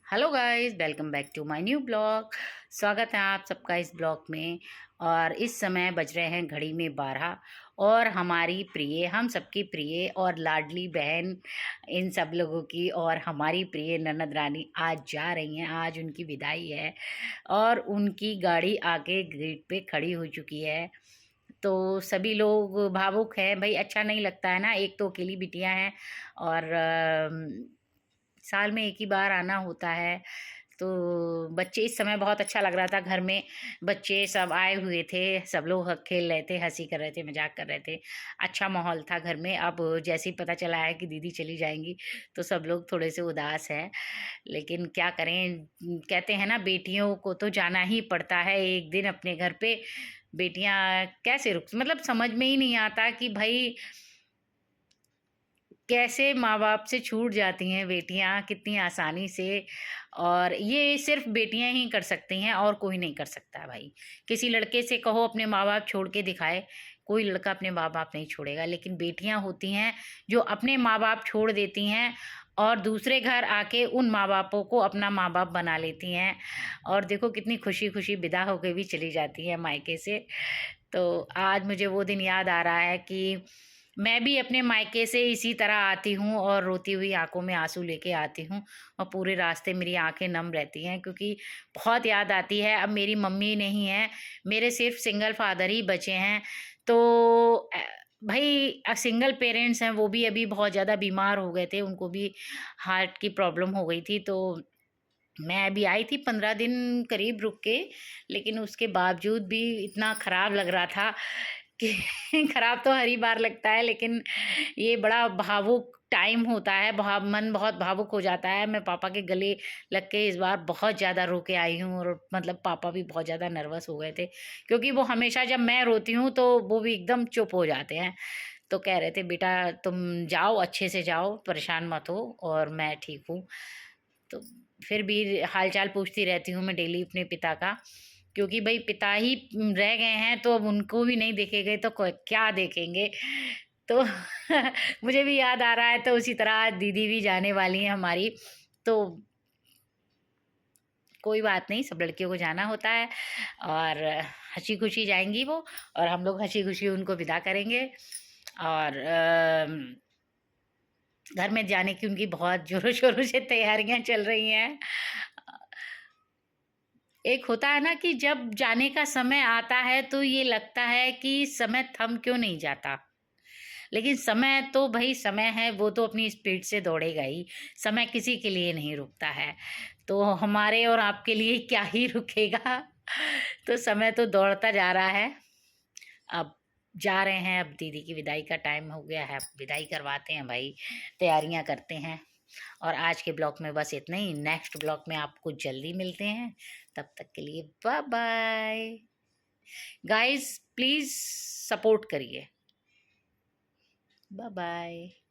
Hello guys, welcome back to my new blog. स्वागत है आप सबका इस ब्लॉग में। और इस समय बज रहे हैं घड़ी में 12 और हमारी प्रिय, हम सबकी प्रिय और लाडली बहन, इन सब लोगों की और हमारी प्रिय ननद रानी आज जा रही हैं। आज उनकी विदाई है और उनकी गाड़ी आके गेट पे खड़ी हो चुकी है। तो सभी लोग भावुक हैं भाई। अच्छा नहीं लगता है ना, एक तो अकेली बिटियां हैं और साल में एक ही बार आना होता है। तो बच्चे, इस समय बहुत अच्छा लग रहा था घर में। बच्चे सब आए हुए थे, सब लोग खेल रहे थे, हंसी कर रहे थे, मजाक कर रहे थे। अच्छा माहौल था घर में। अब जैसे ही पता चला है कि दीदी चली जाएंगी तो सब लोग थोड़े से उदास हैं। लेकिन क्या करें, कहते हैं ना बेटियों को तो जाना ही पड़ता है एक दिन अपने घर पे। बेटियां कैसे रुक, मतलब समझ में ही नहीं आता कि भाई कैसे माँ बाप से छूट जाती हैं बेटियां कितनी आसानी से। और ये सिर्फ बेटियां ही कर सकती हैं और कोई नहीं कर सकता है भाई। किसी लड़के से कहो अपने माँ बाप छोड़ के दिखाए, कोई लड़का अपने माँ बाप नहीं छोड़ेगा। लेकिन बेटियां होती हैं जो अपने माँ बाप छोड़ देती हैं और दूसरे घर आके उन माँ बापों को अपना माँ बाप बना लेती हैं। और देखो कितनी खुशी खुशी विदा होके भी चली जाती हैं मायके से। तो आज मुझे वो दिन याद आ रहा है कि मैं भी अपने मायके से इसी तरह आती हूँ और रोती हुई आंखों में आंसू लेके आती हूँ। और पूरे रास्ते मेरी आंखें नम रहती हैं क्योंकि बहुत याद आती है। अब मेरी मम्मी नहीं है, मेरे सिर्फ सिंगल फादर ही बचे हैं। तो भाई सिंगल पेरेंट्स हैं, वो भी अभी बहुत ज़्यादा बीमार हो गए थे, उनको भी हार्ट की प्रॉब्लम हो गई थी। तो मैं अभी आई थी 15 दिन करीब रुक के, लेकिन उसके बावजूद भी इतना ख़राब लग रहा था कि ख़राब तो हर ही बार लगता है, लेकिन ये बड़ा भावुक टाइम होता है। मन बहुत भावुक हो जाता है। मैं पापा के गले लग के इस बार बहुत ज़्यादा रो के आई हूँ और मतलब पापा भी बहुत ज़्यादा नर्वस हो गए थे क्योंकि वो हमेशा जब मैं रोती हूँ तो वो भी एकदम चुप हो जाते हैं। तो कह रहे थे बेटा तुम जाओ, अच्छे से जाओ, परेशान मत हो और मैं ठीक हूँ। तो फिर भी हालचाल पूछती रहती हूँ मैं डेली अपने पिता का, क्योंकि भाई पिता ही रह गए हैं तो अब उनको भी नहीं देखेंगे तो क्या देखेंगे। तो मुझे भी याद आ रहा है। तो उसी तरह आज दीदी भी जाने वाली हैं हमारी। तो कोई बात नहीं, सब लड़कियों को जाना होता है और हंसी खुशी जाएंगी वो और हम लोग हंसी खुशी उनको विदा करेंगे। और घर में जाने की उनकी बहुत जोरों शोरों से तैयारियां चल रही हैं। एक होता है ना कि जब जाने का समय आता है तो ये लगता है कि समय थम क्यों नहीं जाता। लेकिन समय तो भाई समय है, वो तो अपनी स्पीड से दौड़ेगा ही। समय किसी के लिए नहीं रुकता है। तो हमारे और आपके लिए क्या ही रुकेगा। तो समय तो दौड़ता जा रहा है। अब जा रहे हैं, अब दीदी की विदाई का टाइम हो गया है, अब विदाई करवाते हैं भाई, तैयारियां करते हैं। और आज के ब्लॉग में बस इतना ही। नेक्स्ट ब्लॉग में आपको जल्दी मिलते हैं, तब तक के लिए bye bye. Guys please support करिए। Bye bye.